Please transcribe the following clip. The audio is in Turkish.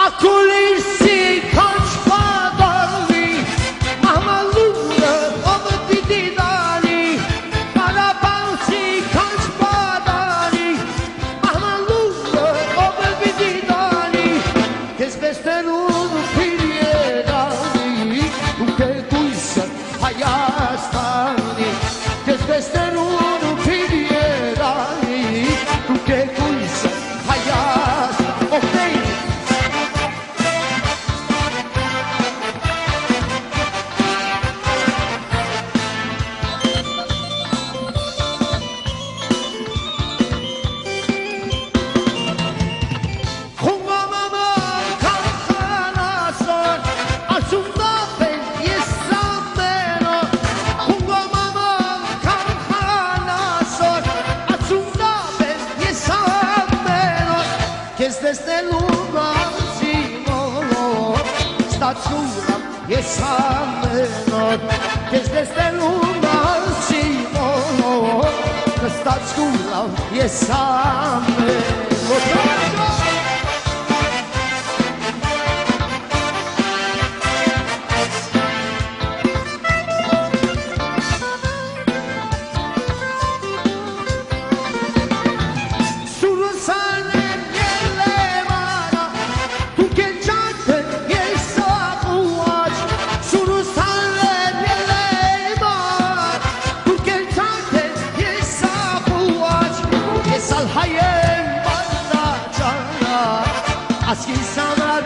Akulisi kaçmadani Mahmalura obdi didani Karabansi kaçmadani Mahmalura obdi didani Kesbesterun piryedani Uke kuysa hayastani Kesbesterun piryedani Uke kuysa hayastani Okay Desde el lugar simolo statura yesameno desde el lugar simolo statura yesameno Aski sanar